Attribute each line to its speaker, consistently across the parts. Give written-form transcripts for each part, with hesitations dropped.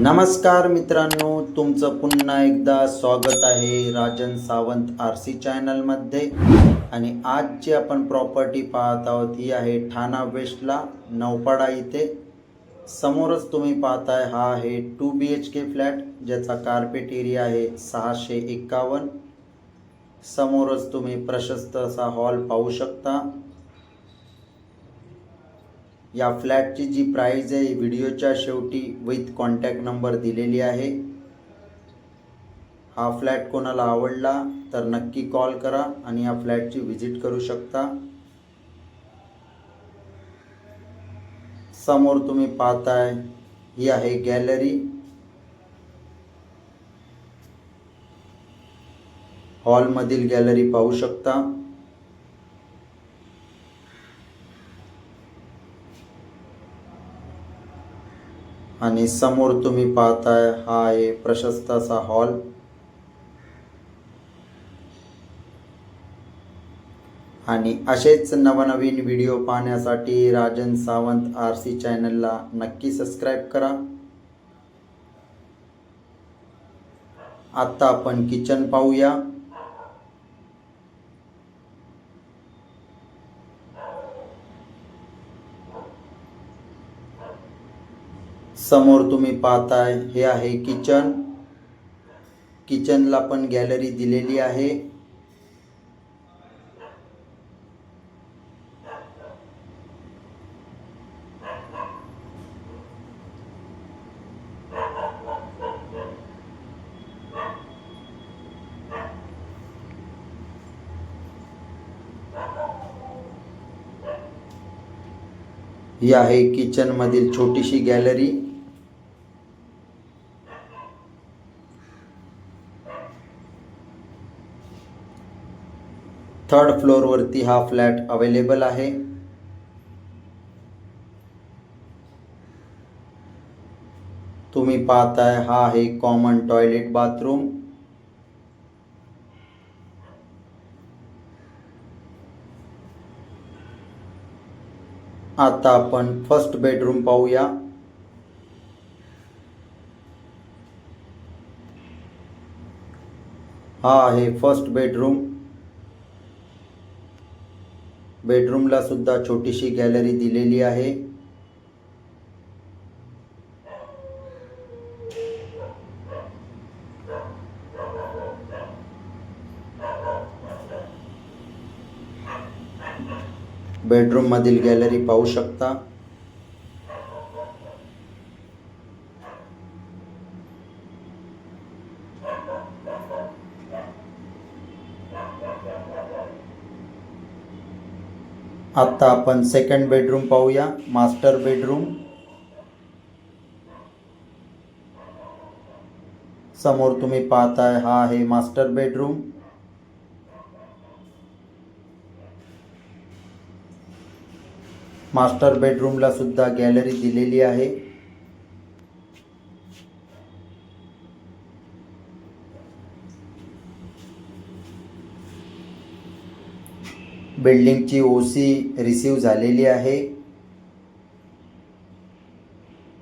Speaker 1: नमस्कार मित्रांनो, तुमचं पुन्हा एकदा स्वागत आहे राजन सावंत आरसी चॅनलमध्ये। आणि आज जी आपण प्रॉपर्टी पाहत आहोत ही आहे ठाणा वेस्टला नौपाडा इथे। समोरच तुम्ही पाहताय हा आहे 2 BHK फ्लॅट ज्याचा कार्पेट एरिया आहे 651। समोरच तुम्ही प्रशस्त असा हॉल पाहू शकता। या फ्लॅटची जी प्राइस आहे व्हिडिओच्या शेवटी विथ कॉन्टॅक्ट नंबर दिलेली आहे। हा फ्लॅट कोणाला आवडला तर नक्की कॉल करा आणि या फ्लॅटची व्हिजिट करू शकता। समोर तुम्ही पाहताय ही आहे गॅलरी। हॉल मधील गॅलरी पाहू शकता। आणि समोर तुम्ही पाहताय हा आहे प्रशस्त असा हॉल। आणि असेच नवनवीन व्हिडिओ पाहण्यासाठी राजन सावंत आरसी चॅनलला नक्की सबस्क्राइब करा। आता आपण किचन पाहूया। समोर तुम्ही पाहताय हे आहे किचन। किचनला पण गॅलरी दिलेली आहे। ही आहे किचन मधील छोटीशी गॅलरी। थर्ड फ्लोर वरती हा फ्लॅट अवेलेबल आहे। तुम्ही पाहताय हा आहे कॉमन टॉयलेट बाथरूम। आता आपण फर्स्ट बेडरूम पाहूया। हा आहे फर्स्ट बेडरूम। बेडरूमला सुद्धा छोटीशी गॅलरी दिलेली आहे। बेडरूम मधील गॅलरी पाहू शकता। आता आपण सेकंड बेडरूम पाहूया, मास्टर बेडरूम। समोर तुम्ही पाहताय हा आहे मास्टर बेडरूम। मास्टर बेडरूमला सुद्धा गॅलरी दिलेली आहे। बिल्डिंगची ओसी रिसीव झालेली आहे।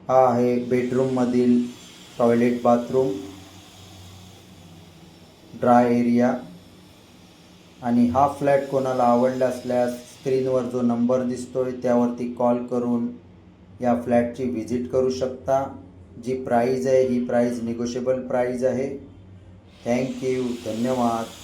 Speaker 1: हा आहे बेडरूम मधील टॉयलेट बाथरूम, ड्राय एरिया। आणि हा फ्लॅट कोणाला आवडला असल्यास स्क्रीनवर जो नंबर दिसतोय त्यावरती कॉल करून या फ्लॅटची व्हिजिट करू शकता। जी प्राइस आहे ही प्राइस निगोशिएबल प्राइस आहे। थँक यू, धन्यवाद।